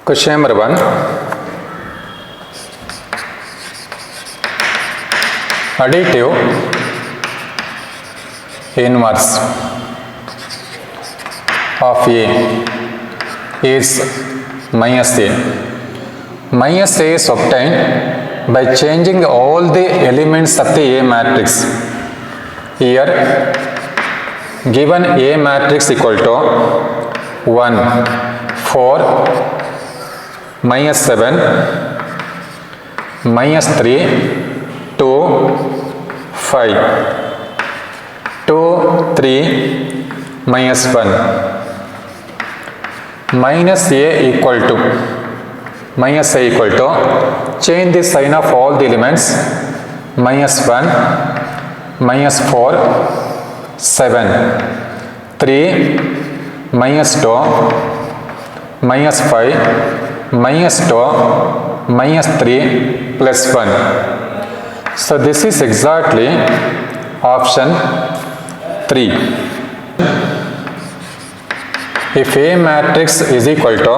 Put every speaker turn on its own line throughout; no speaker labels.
Question number 1. Additive inverse of A is minus A. Minus A is obtained by changing all the elements of the A matrix. Here, given A matrix equal to 1, 4, minus 7, minus 3, 2, 5, 2, 3, minus 1. Minus A equal to, change the sign of all the elements, minus 1, minus 4, 7, 3, minus 2, minus 5, minus 2, minus 3, plus 1. So this is exactly option 3. If A matrix is equal to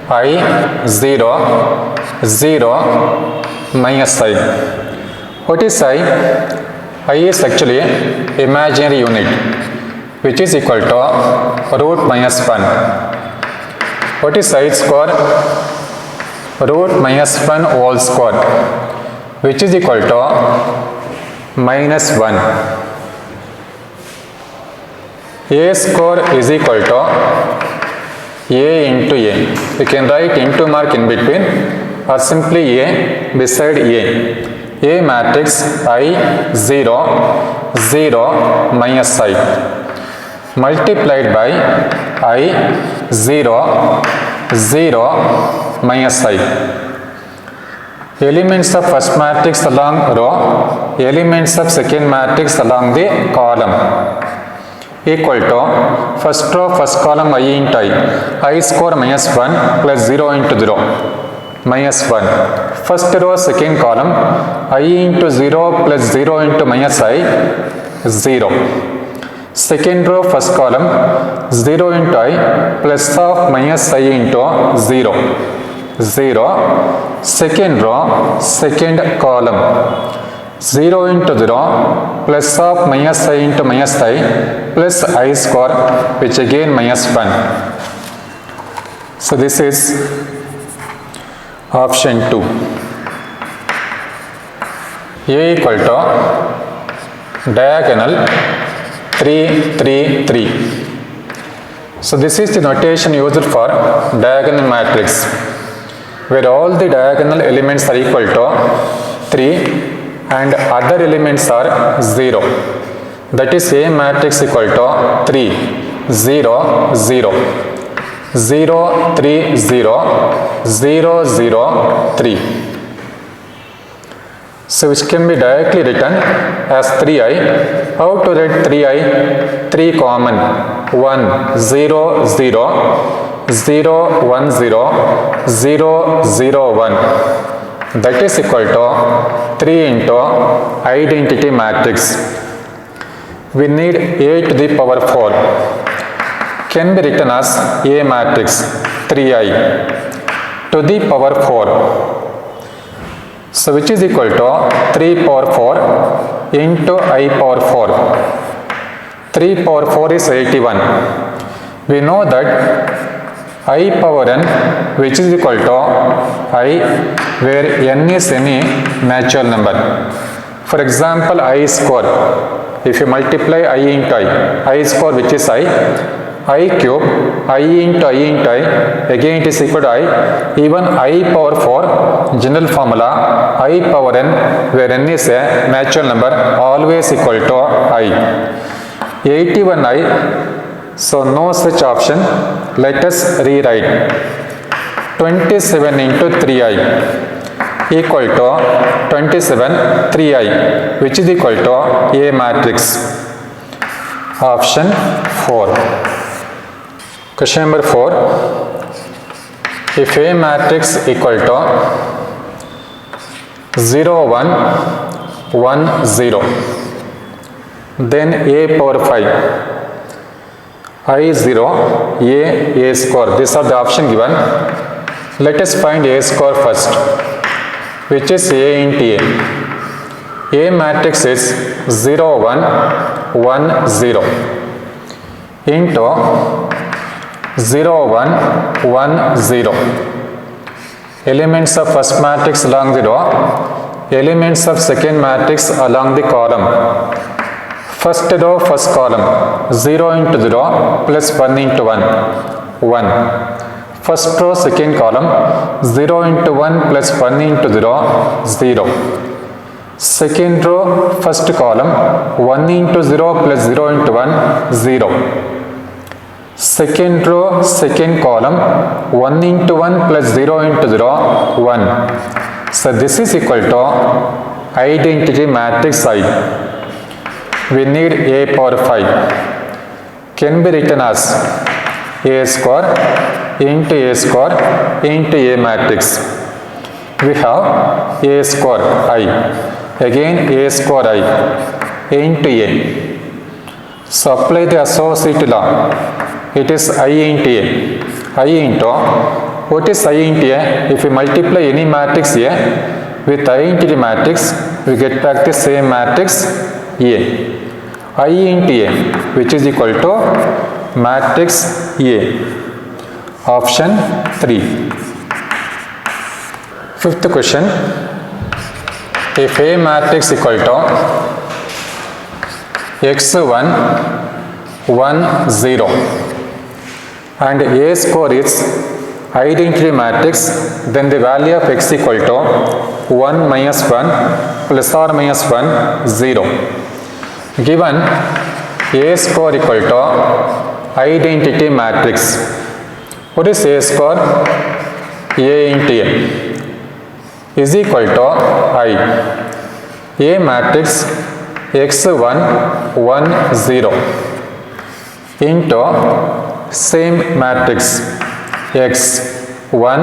I, 0, 0, minus I. What is I? I is actually imaginary unit, which is equal to root minus 1. What is I square? Root minus 1 whole square, which is equal to minus 1. A square is equal to A into A. You can write into mark in between or simply A beside A. A matrix I, 0, 0, minus I, multiplied by I, 0, 0, minus I. Elements of first matrix along row, elements of second matrix along the column, equal to first row first column I into I square minus 1 plus 0 into 0, minus 1. First row second column I into 0 plus 0 into minus I, 0. Second row first column 0 into I plus of minus I into 0, 0. Second row second column 0 into 0 plus of minus I into minus I plus I square, which again minus 1. So this is option 2. A equal to diagonal 3, 3, 3. So this is the notation used for diagonal matrix, where all the diagonal elements are equal to 3 and other elements are 0. That is A matrix equal to 3, 0, 0, 0, 3, 0, 0, 0, 3. So which can be directly written as 3i. How to write 3i? 3 common. 1, 0, 0, 0, 1, 0, 0, 0, 1. That is equal to 3 into identity matrix. We need A to the power 4. Can be written as A matrix 3i to the power 4. So which is equal to 3 power 4 into I power 4. 3 power 4 is 81. We know that I power n, which is equal to I, where n is any natural number. For example, I square. If you multiply I into I square, which is I cube, I into I, again it is equal to I. Even I power 4, general formula, I power n, where n is a natural number, always equal to I. 81i, so no such option. Let us rewrite 27 into 3i equal to 27, 3i, which is equal to A matrix. Option 4. Question number 4. If A matrix equal to 0, 1, 1, 0, then A power 5 I0, A square. These are the option given. Let us find A square first, which is A into A. A matrix is 0, 1, 1, 0 into 0, 1, 1, 0. Elements of first matrix along the row, elements of second matrix along the column. First row, first column, 0 into 0 plus 1 into 1, 1. First row, second column, 0 into 1 plus 1 into 0, 0. Second row, first column, 1 into 0 plus 0 into 1, 0. Second row, second column, 1 into 1 plus 0 into 0, 1. So this is equal to identity matrix I. We need A power 5. Can be written as A square into A square into A matrix. We have A square I. Again A square I into A. So apply the associate law. It is I into A. I into, what is I into A? If we multiply any matrix A with identity matrix, we get back the same matrix A. I into A, which is equal to matrix A. Option 3. Fifth question. If A matrix equal to x1, 1, 0 and A square is identity matrix, then the value of x equal to 1 minus 1 plus or minus 1, 0. Given A square equal to identity matrix. What is A square? A into A is equal to I. A matrix x1, 1, 0 into same matrix x1,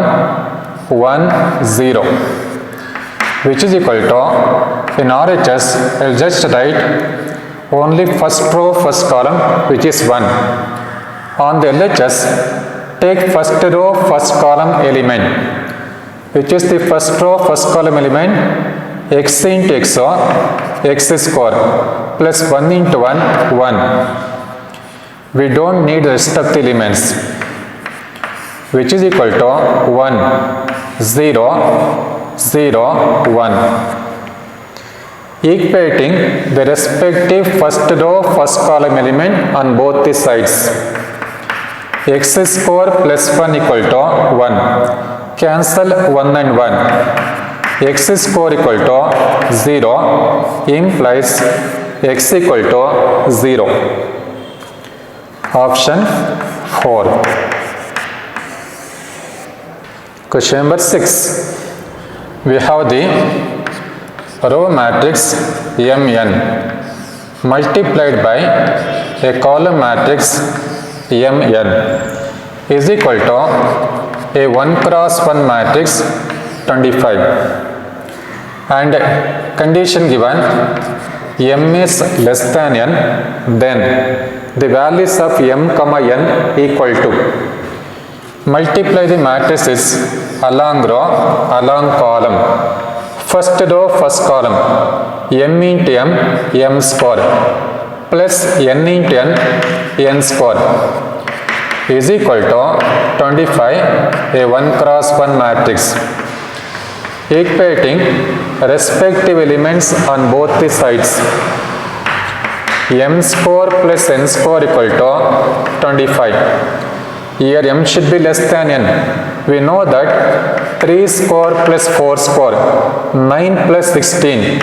1, 0, which is equal to, in RHS, I'll just write only first row, first column, which is 1. On the LHS, take first row, first column element, which is the first row, first column element, x into xo, x square, plus 1 into 1, 1. We don't need the rest of the elements, which is equal to 1, 0, 0, 1. Equating the respective first row, first column element on both the sides. X square plus 1 equal to 1. Cancel 1 and 1. X square equal to 0 implies x equal to 0. Option 4. Question number 6. We have the row matrix Mn multiplied by a column matrix Mn is equal to a 1 cross 1 matrix 25, and condition given M is less than n, then the values of m comma n equal to. Multiply the matrices along row, along column. First row, first column, m into m, m square, plus n into n, n square, is equal to 25, a 1 cross 1 matrix. Equating respective elements on both the sides. M square plus n square equal to 25. Here m should be less than n. We know that 3 square plus 4 square, 9 plus 16,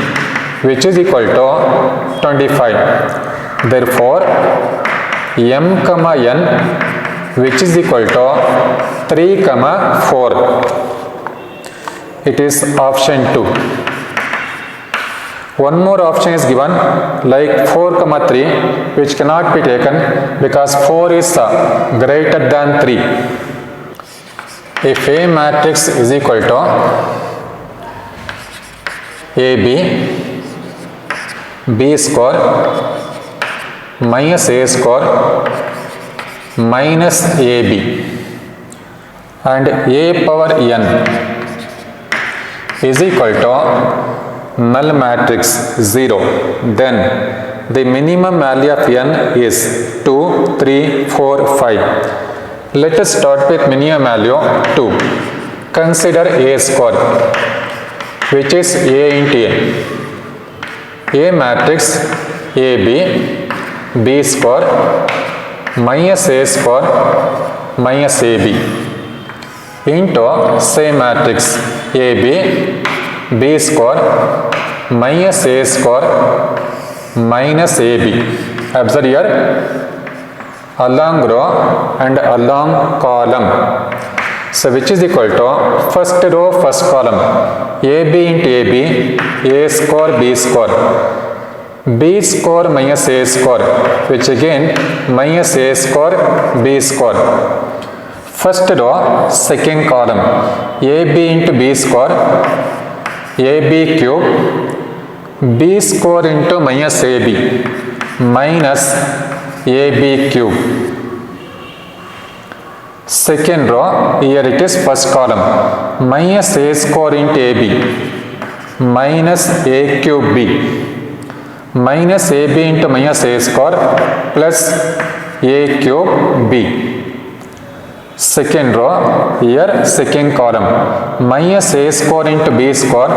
which is equal to 25. Therefore, m comma n, which is equal to 3 comma 4. It is option 2. One more option is given, like 4 comma 3, which cannot be taken because 4 is greater than 3. If A matrix is equal to AB, B square minus A square minus AB and A power n is equal to null matrix 0, then the minimum value of n is 2, 3, 4, 5. Let us start with minimum value 2. Consider A square, which is A into A. A matrix AB, B square minus A square minus AB into same matrix AB, B square minus A square minus AB. Observe here, along row and along column. So which is equal to first row, first column, AB into AB, A square, B square, B square minus A square, which again minus A square, B square. First row, second column, AB into B square, AB cube, B square into minus AB, minus AB cube. Second row, here it is first column, minus A square into AB, minus A cube B, minus AB into minus A square plus A cube B. Second row, here second column, minus A square into B square,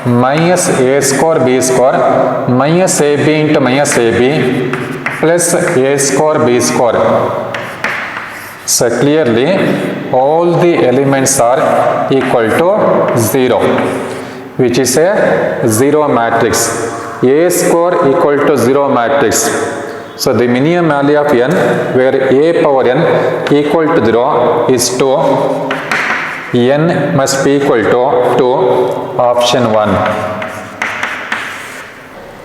minus A square B square, minus AB into minus AB plus A square B square. So clearly all the elements are equal to 0, which is a 0 matrix. A square equal to 0 matrix. So the minimum value of n, where A power n equal to 0 is 2, n must be equal to 2, option 1.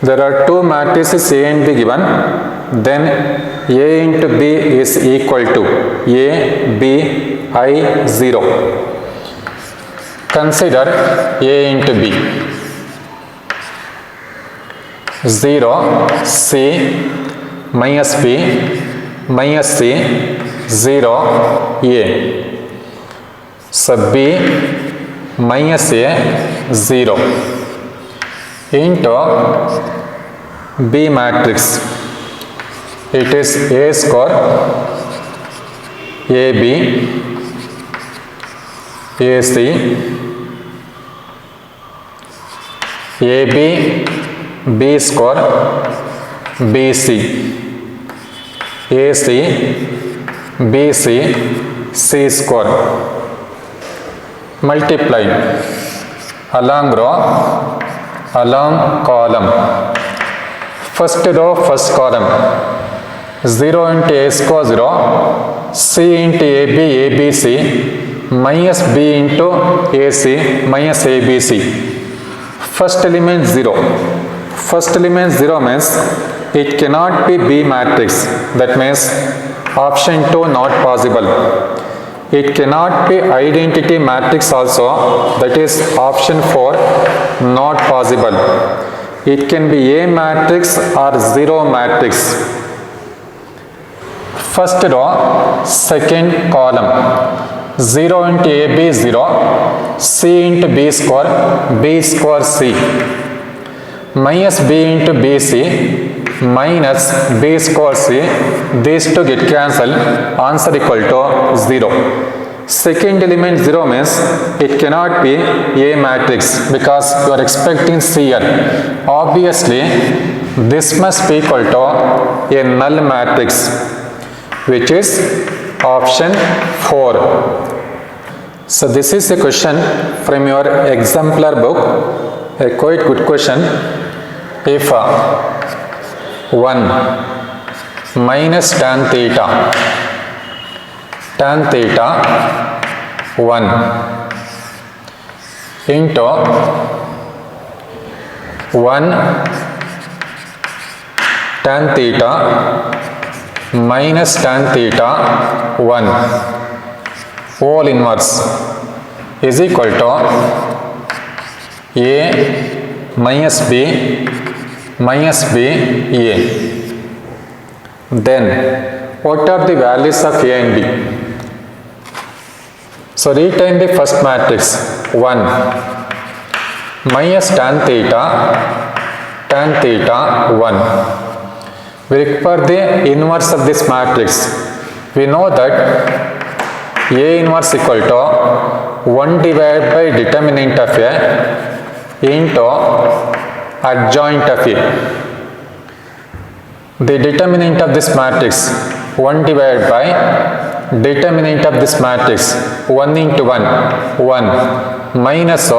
There are two matrices A and B given, then A into B is equal to A, B, I, 0. Consider A into B. 0, C, minus B, minus C, 0, A. So B minus A, 0 into B matrix. It is A square, AB, AC, AB, B square, BC, AC, BC, C square. Multiply along row, along column. First row, first column, 0 into A square 0, C into AB, ABC, minus B into AC, minus ABC. First element 0. First element 0 means it cannot be B matrix. That means option 2 not possible. It cannot be identity matrix also. That is option 4 not possible. It can be A matrix or 0 matrix. First row, second column, 0 into AB 0, C into B square C, minus B into BC, minus B square C, these two get cancelled, answer equal to 0. Second element 0 means it cannot be A matrix because you are expecting C here. Obviously, this must be equal to a null matrix, which is option 4. So this is a question from your exemplar book, a quite good question. If 1 minus tan theta 1 into 1 tan theta minus tan theta 1 whole inverse is equal to A minus B A. Then what are the values of A and B? So retain the first matrix 1 minus tan theta 1. We require the inverse of this matrix. We know that A inverse equal to 1 divided by determinant of A into adjoint of A. The determinant of this matrix 1 divided by determinant of this matrix 1 into 1 minus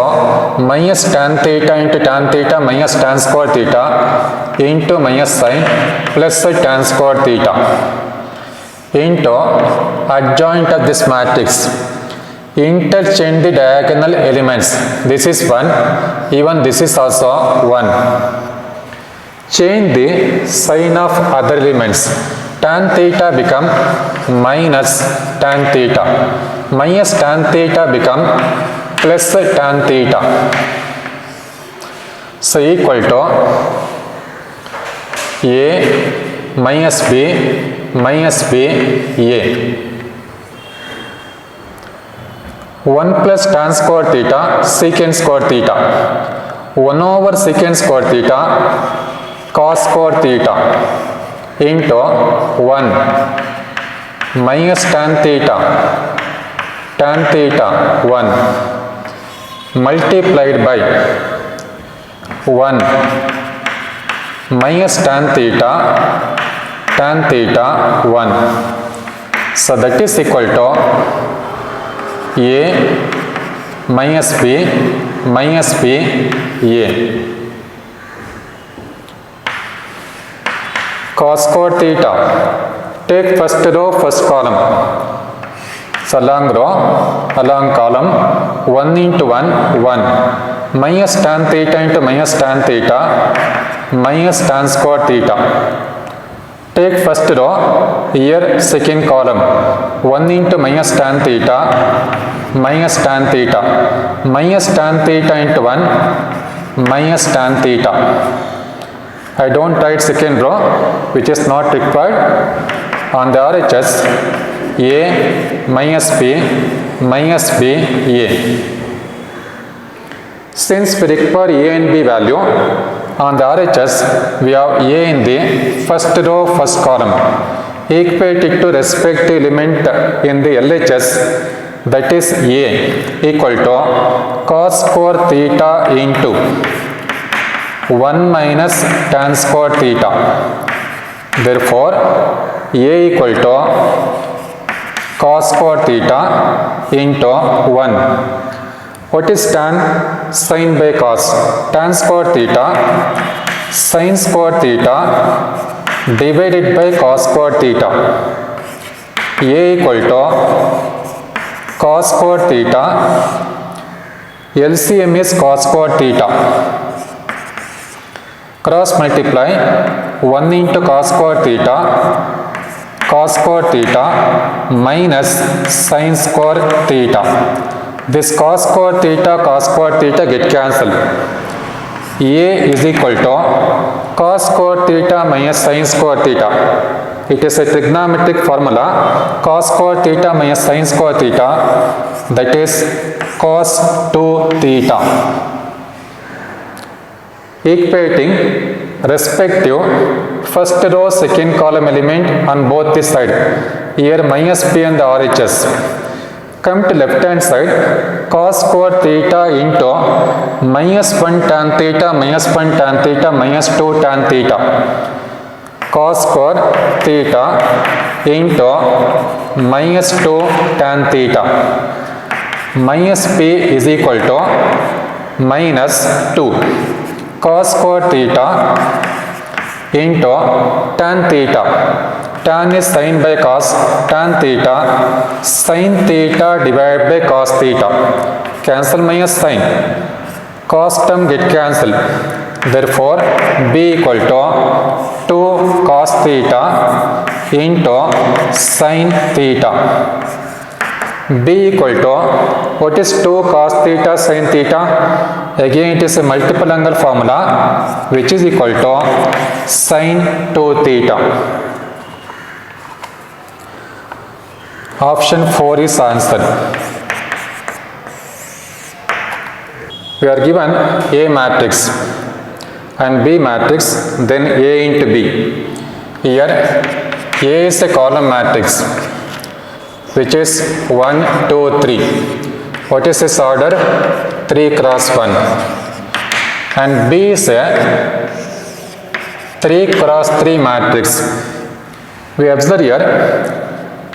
minus tan theta into tan theta minus tan square theta into minus sin plus tan square theta into adjoint of this matrix. Interchange the diagonal elements. This is 1, even this is also 1. Change the sign of other elements. Tan theta become minus tan theta. Minus tan theta become plus tan theta. So equal to A minus B A. 1 plus tan square theta secant square theta. 1 over secant square theta cos square theta into 1 minus tan theta 1 multiplied by 1 minus tan theta 1. So that is equal to A minus B A. Cos square theta, take first row, first column. So along row, along column, 1 into 1, 1. Minus tan theta into minus tan theta, minus tan square theta. Take first row, here second column, 1 into minus tan theta, minus tan theta. Minus tan theta into 1, minus tan theta. I don't write second row, which is not required. On the RHS, A minus B A. Since we require A and B value, on the RHS, we have A in the first row, first column. Equate it to respective element in the LHS, that is A equal to cos square theta into 1 minus tan square theta. Therefore, A equal to cos square theta into 1. What is tan? Sin by cos. Tan square theta, sin square theta divided by cos square theta. A equal to cos square theta. LCM is cos square theta. Cross multiply 1 into cos square theta minus sin square theta. This cos square theta get cancelled. A is equal to cos square theta minus sin square theta. It is a trigonometric formula. Cos square theta minus sin square theta, that is cos 2 theta. Equating respective first row, second column element on both the side. Here minus B and the RHS. Come to left hand side, cos square theta into minus 1 tan theta minus 1 tan theta minus 2 tan theta. Cos square theta into minus 2 tan theta. Minus P is equal to minus 2. Cos square theta into tan theta. Tan is sin by cos, tan theta, sin theta divided by cos theta. Cancel minus sin. Cos term get cancelled. Therefore, B equal to 2 cos theta into sin theta. B equal to, what is 2 cos theta sin theta? Again it is a multiple angle formula, which is equal to sin 2 theta. Option 4 is answer. We are given A matrix and B matrix, then A into B. Here A is a column matrix which is 1, 2, 3. What is this order? 3 cross 1. And B is a 3 cross 3 matrix. We observe here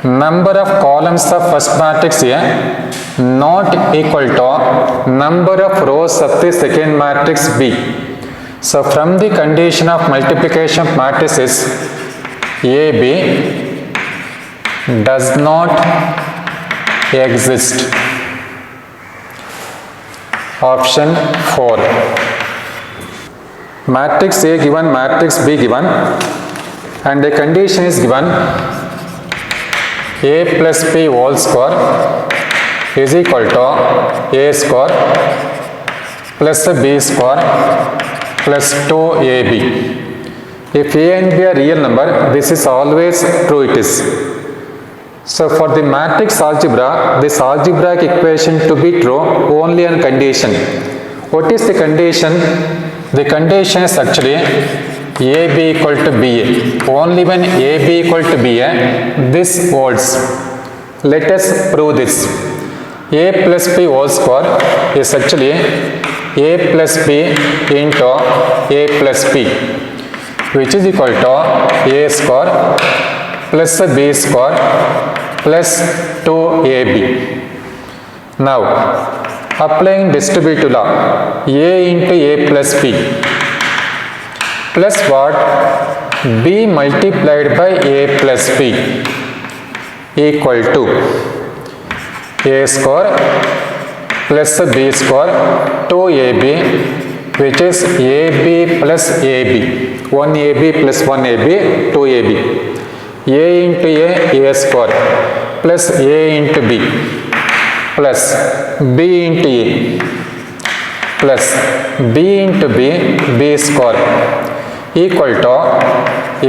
number of columns of first matrix here not equal to number of rows of the second matrix B. So from the condition of multiplication of matrices, AB does not exist. Option 4. Matrix A given, matrix B given, and a condition is given A plus B whole square is equal to A square plus B square plus 2AB. If A and B are real number, this is always true it is. So for the matrix algebra, this algebraic equation to be true only on condition. What is the condition? The condition is actually AB equal to BA. Only when AB equal to BA, this holds. Let us prove this. A plus B whole square is actually A plus B into A plus B, which is equal to A square plus B square plus 2AB. Now, applying distributive law, A into A plus B plus what? B multiplied by A plus B equal to A square plus B square 2AB, which is AB plus AB, 1AB plus 1AB, 2AB. A into A square plus A into B plus B into A plus B into B, B square equal to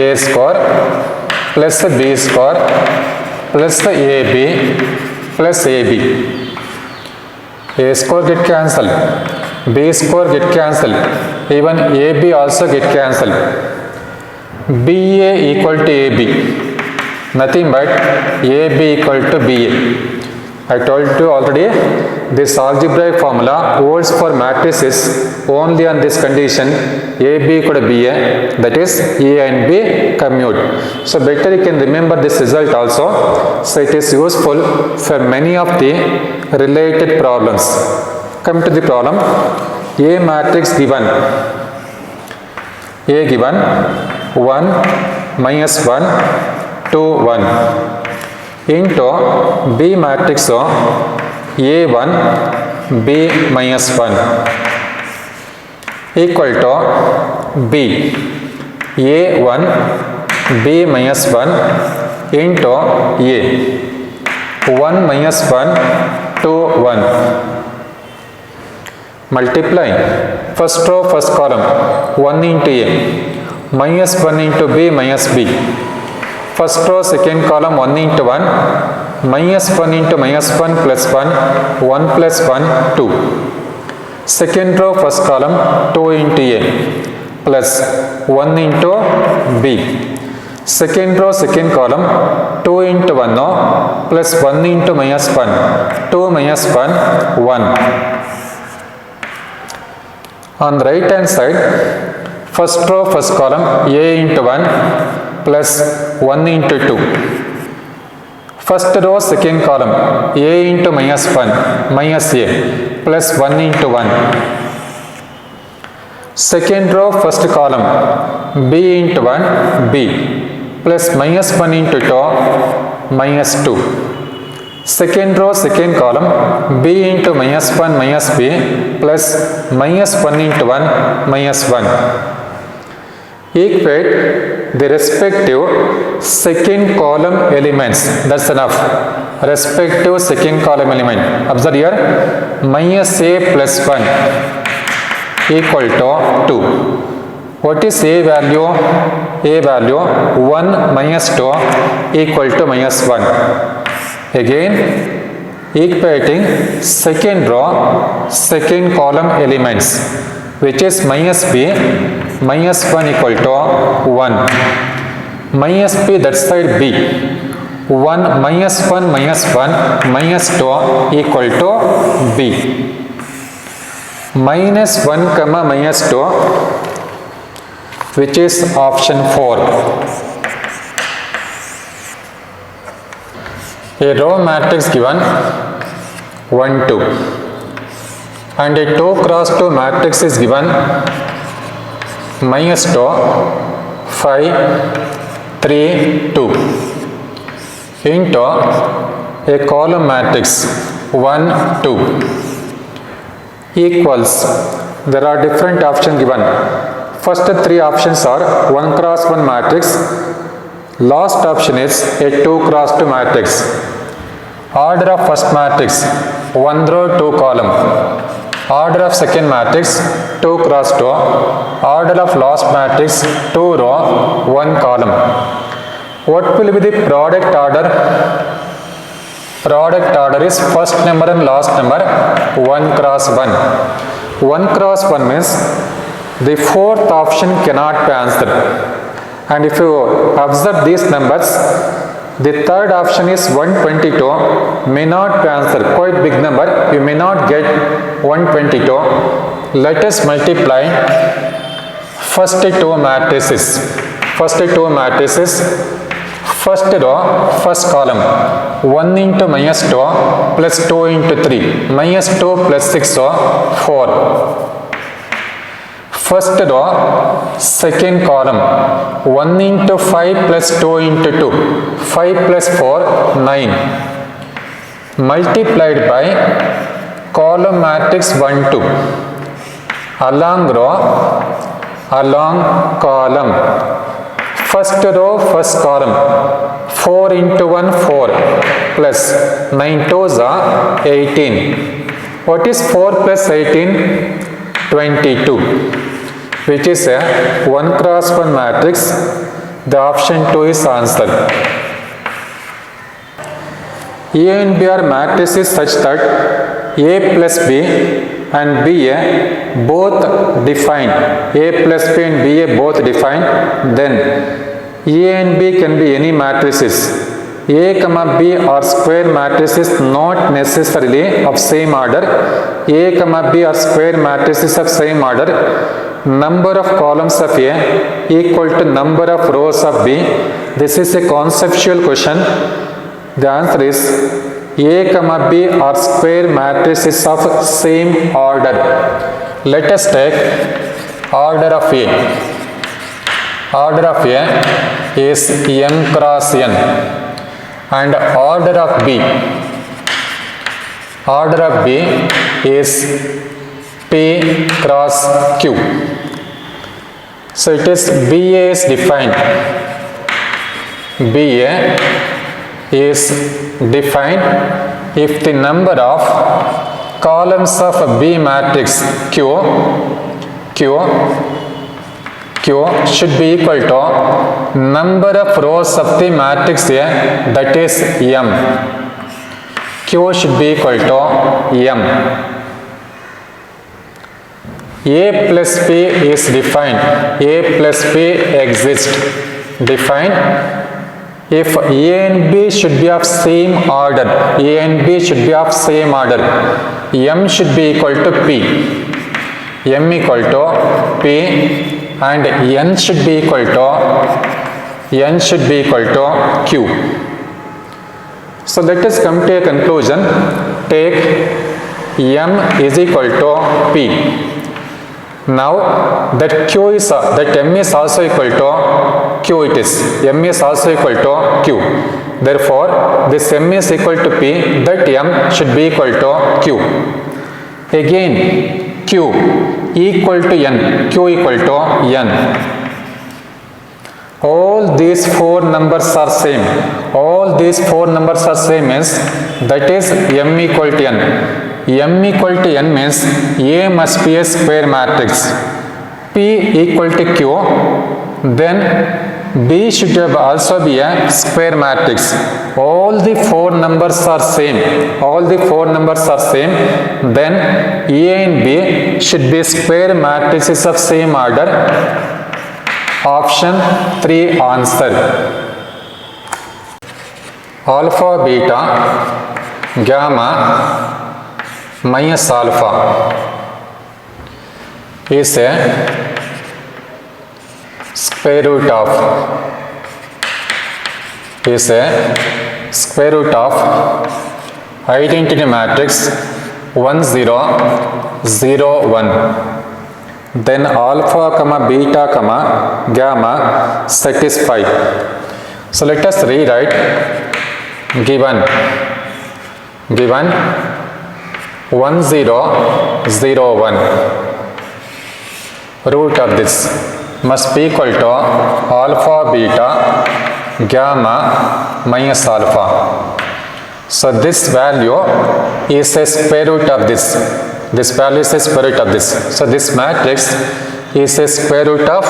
A square plus B square plus AB plus AB. A square get cancelled, B square get cancelled, even AB also get cancelled. BA equal to AB, nothing but AB equal to BA. I told you already, this algebraic formula holds for matrices only on this condition AB equal to BA, that is A and B commute. So better you can remember this result also. So it is useful for many of the related problems. Come to the problem. A matrix given. A given 1 minus 1 2 1 into B matrix of A1 B minus 1 equal to B A1 B minus 1 into A 1 minus 1 2 1. Multiplying first row first column 1 into A minus 1 into B minus B. First row second column 1 into 1 minus 1 into minus 1 plus 1 1 plus 1 2. Second row first column 2 into A plus 1 into B. Second row second column 2 into 1 no, plus 1 into minus 1 2 minus 1 1. On the right hand side, first row first column A into 1 plus 1 into 2. First row second column A into minus 1 minus A plus 1 into 1. Second row first column B into 1 B plus minus 1 into 2 minus 2. Second row second column B into minus 1 minus B plus minus 1 into 1 minus 1. Equate the respective second column elements. That's enough. Respective second column element. Observe here, minus A plus 1 equal to 2. What is A value? A value 1 minus 2 equal to minus 1. Again, equating second row, second column elements, which is minus b, minus 1 equal to 1. Minus b that side b. 1 minus 1 minus 1 minus 2 equal to b. Minus 1 comma minus 2, which is option 4. A row matrix given 1 2 and a 2 cross 2 matrix is given minus 2 5 3 2 into a column matrix 1 2 equals, there are different options given. First 3 options are 1 cross 1 matrix, last option is a 2 cross 2 matrix. Order of first matrix 1 row 2 column, order of second matrix 2 cross 2, order of last matrix 2 row 1 column. What will be the product order? Product order is first number and last number 1 cross 1. 1 cross 1 means the fourth option cannot be answered. And if you observe these numbers, the third option is 122, may not be answered, quite big number, you may not get 122. Let us multiply first 2 matrices. First 2 matrices, first row, first column, 1 into minus 2 plus 2 into 3, minus 2 plus 6 so 4. First row, second column, 1 into 5 plus 2 into 2, 5 plus 4, 9, multiplied by column matrix 1 2, along row, along column, first row, first column, 4 into 1 4 plus 9 2s are 18. What is 4 plus 18? 22, which is a 1 cross 1 matrix. The option 2 is answered. A and B are matrices such that A plus B and BA both defined. A plus B and BA both defined. Then A and B can be any matrices. A comma B are square matrices not necessarily of same order. A comma B are square matrices of same order. Number of columns of A equal to number of rows of B. This is a conceptual question. The answer is A comma B are square matrices of same order. Let us take order of A. Order of A is n cross n and order of B. Order of B is P cross Q. So it is BA is defined. BA is defined if the number of columns of B matrix Q should be equal to number of rows of the matrix A, that is M. Q should be equal to M. A plus B is defined. A plus B exists. Defined. If A and B should be of same order, A and B should be of same order, M should be equal to P. M equal to P and N should be equal to Q. So let us come to a conclusion. Take M is equal to P. Now that M is also equal to Q, it is. M is also equal to Q. Therefore, this M is equal to P, that M should be equal to Q. Again, Q equal to N, Q equal to N. All these 4 numbers are same. All these 4 numbers are same means that is M equal to N. M equal to N means A must be a square matrix. P equal to Q, then B should also be a square matrix. All the four numbers are same. All the four numbers are same. Then A and B should be square matrices of same order. Option 3 answer. Alpha, beta, gamma minus alpha is a square root of identity matrix 1 0 0 1. Then alpha comma beta comma gamma satisfy. So let us rewrite given 1 0 0 1. Root of this must be equal to alpha beta gamma minus alpha. So this value is a square root of this. This value is a square root of this. So this matrix is a square root of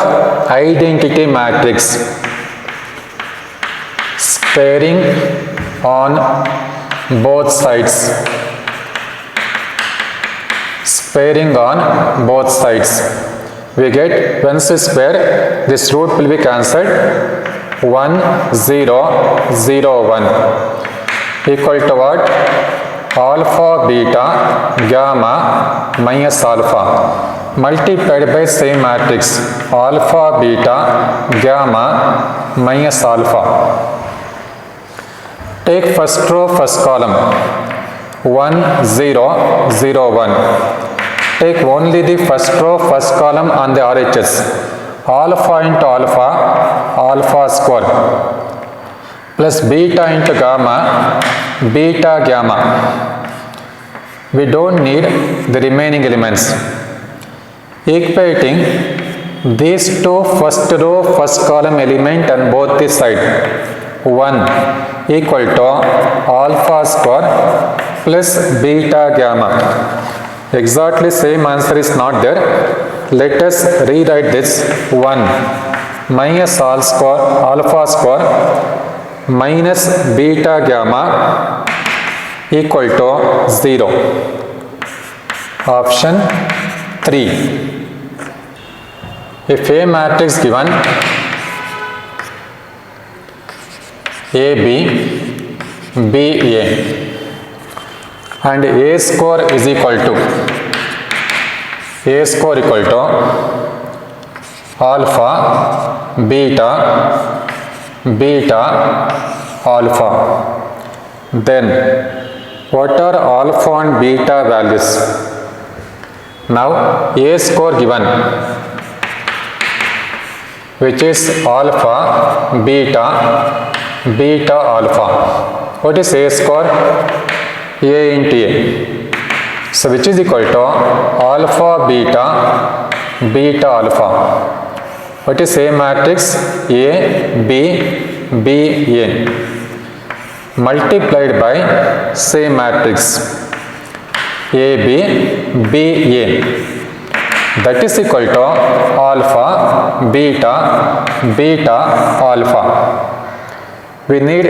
identity matrix. Squaring on both sides. Squaring on both sides. We get once square, this root will be cancelled. 1 0 0 1 equal to what? Alpha beta gamma minus alpha multiplied by same matrix alpha beta gamma minus alpha. Take first row, first column 1 0 0 1. Take only the first row, first column on the RHS. Alpha into alpha, alpha square plus beta into gamma, beta gamma. We don't need the remaining elements. Equating these two first row, first column element on both the side. 1 equal to alpha square plus beta gamma. Exactly same answer is not there. Let us rewrite this 1 minus alpha square minus beta gamma equal to 0. Option 3. If A matrix given AB, BA and A score is equal to alpha beta beta alpha, then what are alpha and beta values? Now A score given, which is alpha beta beta alpha. What is A score? A into A. So which is equal to alpha beta beta alpha. What is A matrix? A B B A multiplied by same matrix A B B A. That is equal to alpha beta beta alpha. We need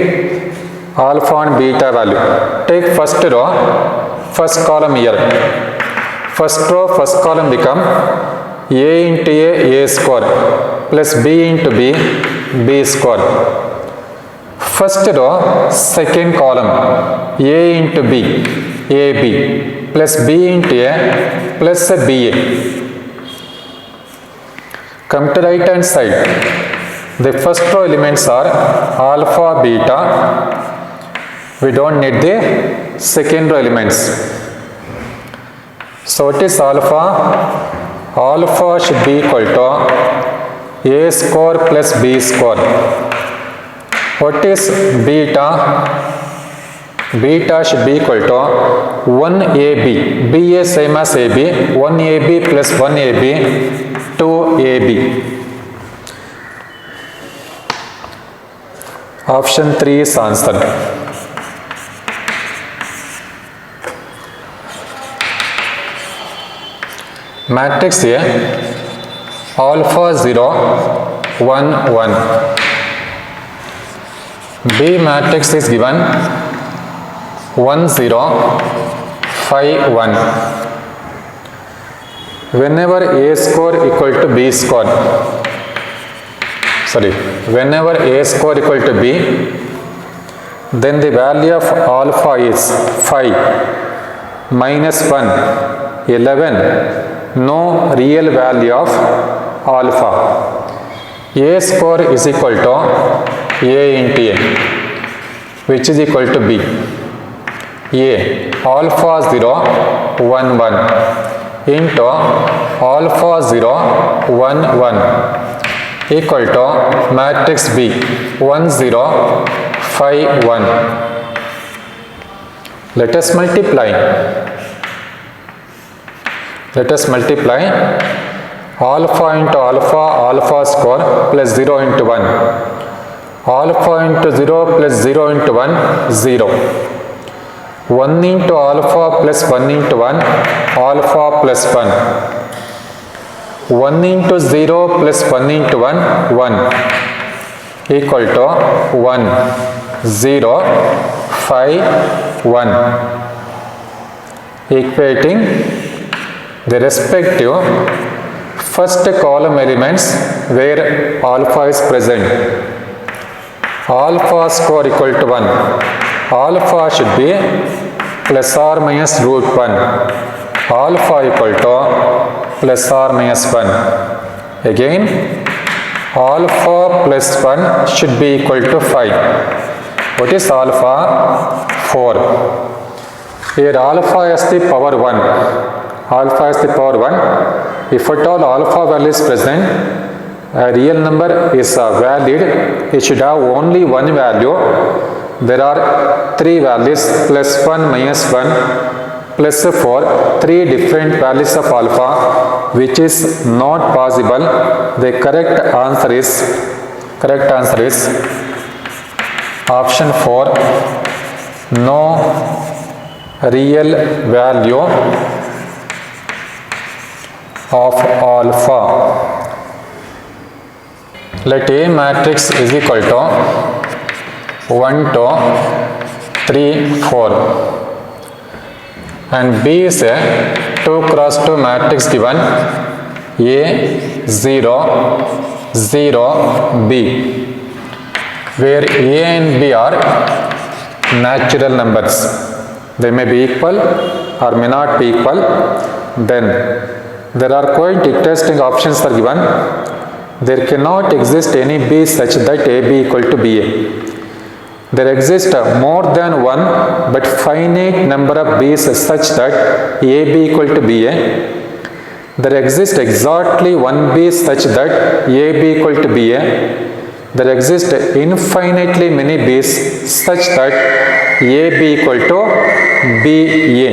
alpha and beta value. Take first row, first column here. First row, first column become A into A square plus B into B, B square. First row, second column A into B, AB plus B into A plus BA. Come to right hand side. The first row elements are alpha, beta. We don't need the second row elements. So what is alpha? Alpha should be equal to A square plus B square. What is beta? Beta should be equal to 1AB. BA same as AB. 1AB plus 1AB, 2AB. Option 3 is answer. Matrix A, alpha 0 1 1 B matrix is given 1 0 5 1. Whenever A score equal to B score, whenever A score equal to B, then the value of alpha is 5 minus 1 11, no real value of alpha. A score is equal to A into A, which is equal to B. A alpha 0 1 1 into alpha 0 1 1 equal to matrix B 1 0 5 1. Let us multiply alpha into alpha, alpha score plus 0 into 1, alpha into 0 plus 0 into 1, 0, 1 into alpha plus 1 into 1, alpha plus 1, 1 into 0 plus 1 into 1, 1 equal to 1 0 5 1, equating the respective first column elements where alpha is present. Alpha score equal to 1. Alpha should be plus or minus root 1. Alpha equal to plus or minus 1. Again, alpha plus 1 should be equal to 5. What is alpha? 4. Here alpha is the power 1. Alpha is the power 1. If at all alpha value is present, a real number is valid, it should have only one value. There are 3 values, plus 1 minus 1 plus 4, 3 different values of alpha, which is not possible. The correct answer is option 4, no real value of alpha. Let A matrix is equal to 1 to 3 4 and B is a 2 cross 2 matrix given A 0 0 B, where A and B are natural numbers. They may be equal or may not be equal. Then there are quite interesting options are given. There cannot exist any B such that AB equal to BA. There exists more than one but finite number of B's such that AB equal to BA. There exists exactly one B such that AB equal to BA. There exist infinitely many B's such that AB equal to BA.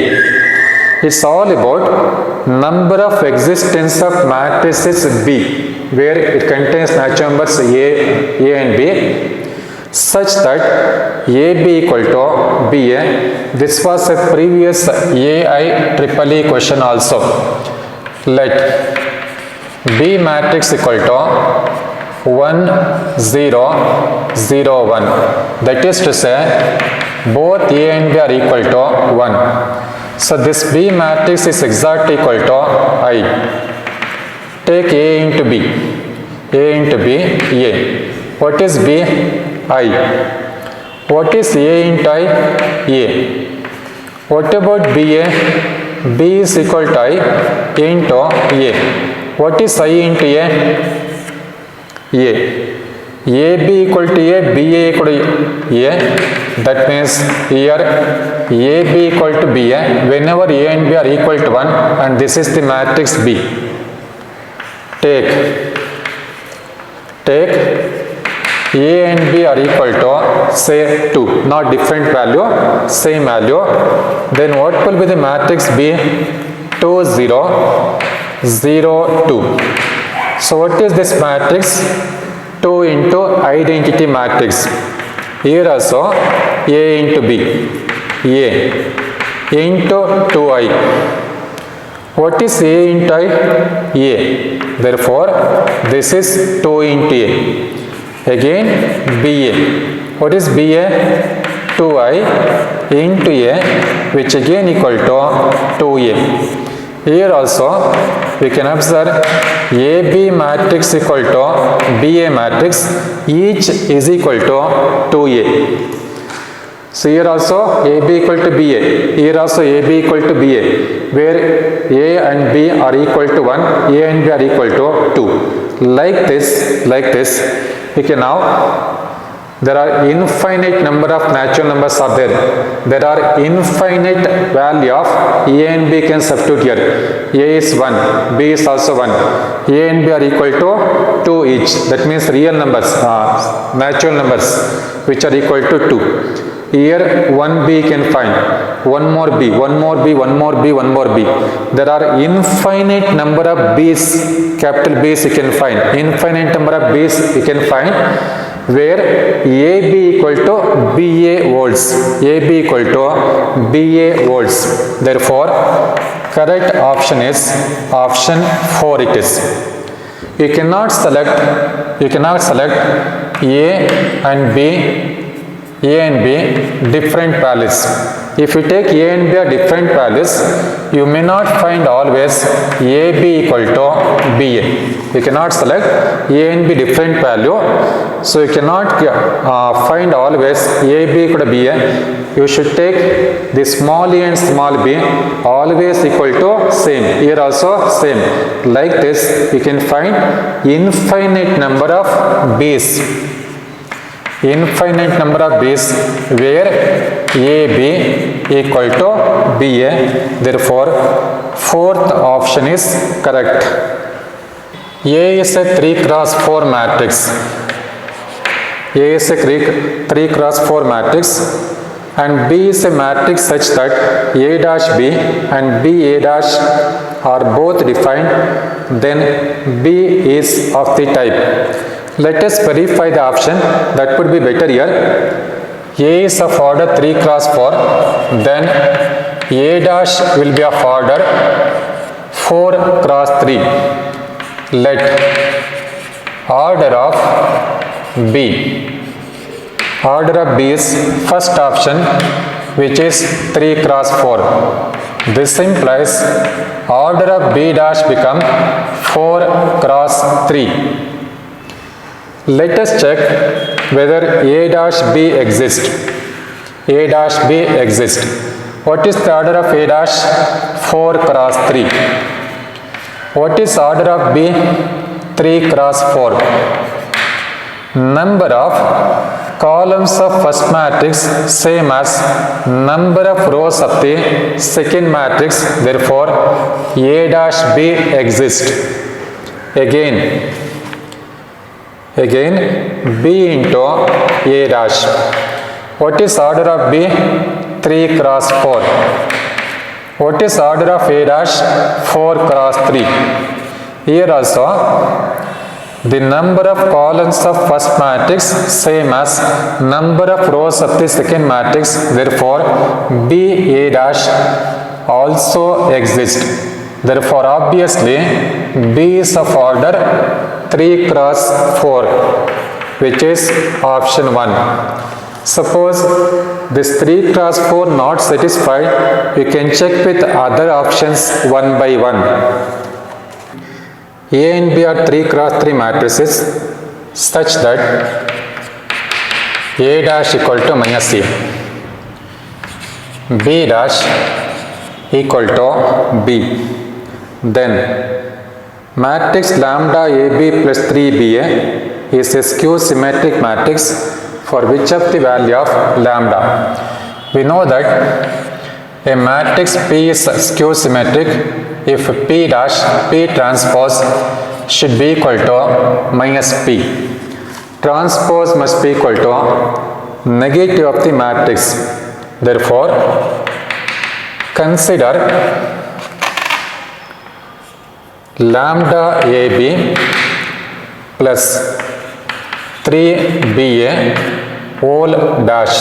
It's all about number of existence of matrices B, where it contains natural numbers A and B, such that AB equal to BA. This was a previous IEEE question also. Let B matrix equal to 1 0 0 1. That is to say, both A and B are equal to 1. So this B matrix is exactly equal to I. Take A into B. A into B, A. What is B? I. What is A into I? A. What about BA? B is equal to I into A. What is I into A? A. AB equal to A, BA equal to A. That means here AB equal to BA whenever A and B are equal to 1, and this is the matrix B. Take A and B are equal to say 2, not different value, same value. Then what will be the matrix B? 2 0 0 2. So what is this matrix? 2 into identity matrix. Here also A into B, A into 2I. What is A into I? A. Therefore, this is 2 into A. Again BA. What is BA? 2i into A, which again equal to 2A. Here also we can observe AB matrix equal to BA matrix, each is equal to 2A. So here also AB equal to BA, here also AB equal to BA, where A and B are equal to 1, A and B are equal to 2. Like this, we can now, there are infinite number of natural numbers are there. There are infinite value of A and B can substitute here. A is 1, B is also 1. A and B are equal to 2 each. That means real numbers, natural numbers, which are equal to 2. Here 1B can find, 1 more B, 1 more B, 1 more B, 1 more B. There are infinite number of B's, capital B's you can find. Infinite number of B's you can find, where AB equal to BA volts, AB equal to BA volts. Therefore, correct option is option 4 it is. You cannot select A and B different values. If you take A and B are different values, you may not find always AB equal to BA. You cannot select A and B different value, so you cannot find always AB equal to BA. You should take the small a and small b always equal to same. Here also same. Like this, you can find infinite number of b's. Infinite number of b's where AB equal to BA. Therefore, fourth option is correct. A is a 3 cross 4 matrix. A is a 3 cross 4 matrix and B is a matrix such that A dash B and B A dash are both defined, then B is of the type. Let us verify the option, that would be better here. A is of order 3 cross 4, then A dash will be of order 4 cross 3. Let order of B. Order of B is first option, which is 3 cross 4. This implies order of B dash become 4 cross 3. Let us check whether A dash B exists. A dash B exists. What is the order of A dash? 4 cross 3. What is order of B? 3 cross 4. Number of columns of first matrix same as number of rows of the second matrix. Therefore, A dash B exists. Again B into A dash. What is order of B? 3 cross 4. What is order of A dash? 4 cross 3. Here also, the number of columns of first matrix same as number of rows of the second matrix. Therefore, B A dash also exists. Therefore, obviously, B is of order 3 cross 4, which is option 1. Suppose this 3 cross 4 not satisfied, you can check with other options one by one. A and B are 3 cross 3 matrices such that A dash equal to minus A, B dash equal to B. Then matrix lambda AB plus 3BA is a skew symmetric matrix for which of the value of lambda. We know that a matrix P is skew symmetric if P dash P transpose should be equal to minus P. Transpose must be equal to negative of the matrix. Therefore, consider lambda AB plus 3BA whole dash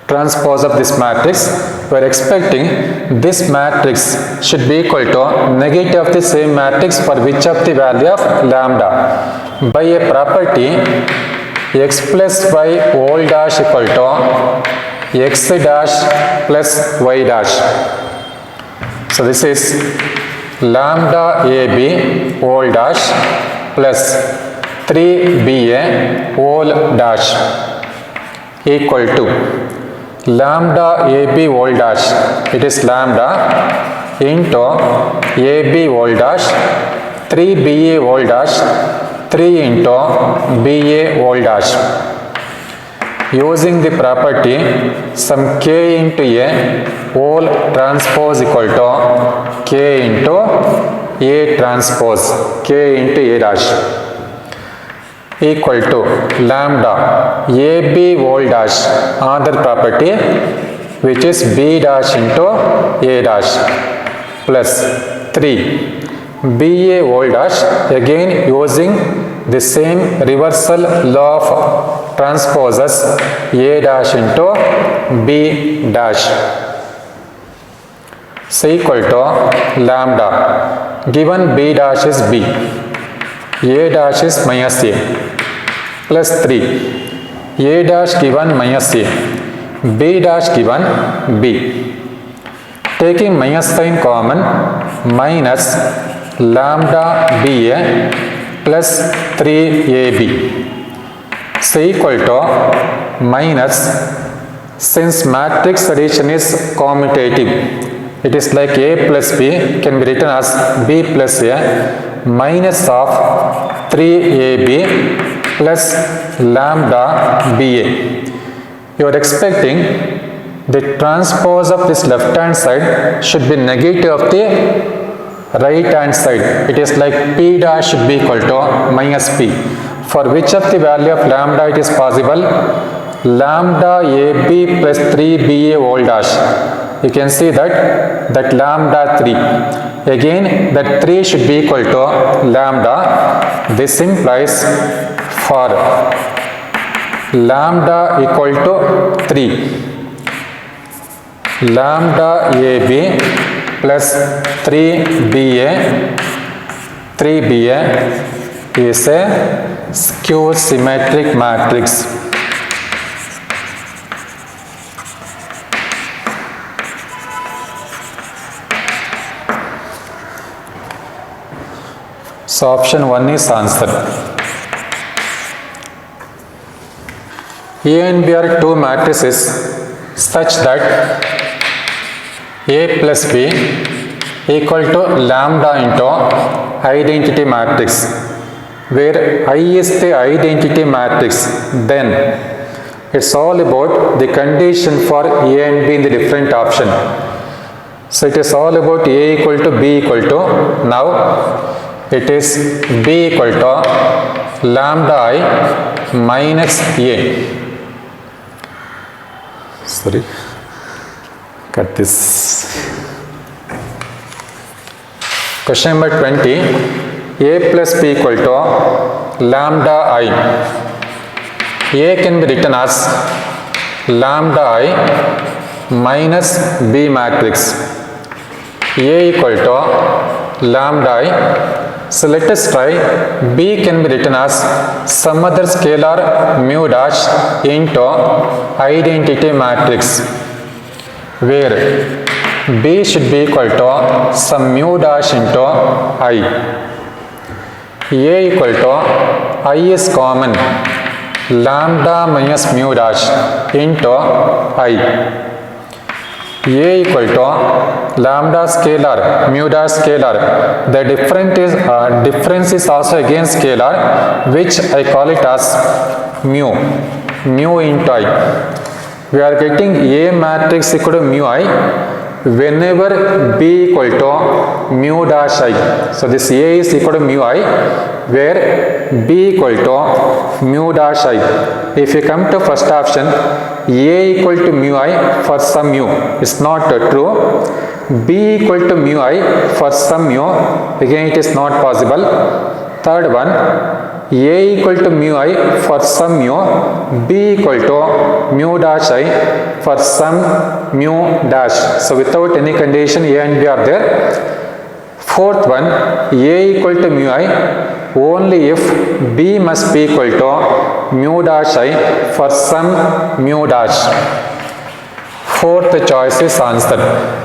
transpose of this matrix. We are expecting this matrix should be equal to negative of the same matrix for which of the value of lambda. By a property x plus y whole dash equal to x dash plus y dash. So this is lambda ab whole dash plus 3ba whole dash equal to lambda ab whole dash, it is lambda into ab whole dash 3ba whole dash 3 into ba whole dash. Using the property some k into a whole transpose equal to k into a transpose, k into a dash equal to lambda ab whole dash, another property which is b dash into a dash plus 3 ba whole dash, again using the same reversal law of transposes, a dash into b dash is equal to lambda, given b dash is b, a dash is minus a plus 3, a dash given minus a, b dash given b. Taking minus sign common, minus lambda ba plus 3ab is equal to minus, since matrix addition is commutative, it is like a plus b can be written as b plus a minus of 3ab plus lambda ba. You are expecting the transpose of this left hand side should be negative of the right hand side. It is like p dash should be equal to minus p. For which of the value of lambda it is possible? Lambda ab plus 3ba whole dash. You can see that lambda 3. Again that 3 should be equal to lambda. This implies for lambda equal to 3, lambda ab plus 3ba is a skew symmetric matrix. So option 1 is answered. A and B are two matrices such that A plus B equal to lambda into identity matrix, where I is the identity matrix. Then it's all about the condition for A and B in the different option. So it is all about A equal to B equal to, now it is B equal to lambda I minus A. Sorry, cut this. Question number 20, A plus B equal to lambda I. A can be written as lambda I minus B matrix. A equal to lambda I. So let us try. B can be written as some other scalar mu dash into identity matrix, where B should be equal to some mu dash into I. A equal to I is common, lambda minus mu dash into I. A equal to lambda scalar, mu dash scalar. The difference is also again scalar, which I call it as mu into I. We are getting A matrix equal to mu I whenever B equal to mu dash I. So this A is equal to mu I, where B equal to mu dash I. If you come to first option, A equal to mu I for some mu is not true. B equal to mu I for some mu, again it is not possible. Third one, A equal to mu I for some mu, B equal to mu dash I for some mu dash. So without any condition A and B are there. Fourth one, A equal to mu I only if B must be equal to mu dash I for some mu dash. Fourth choice is answered.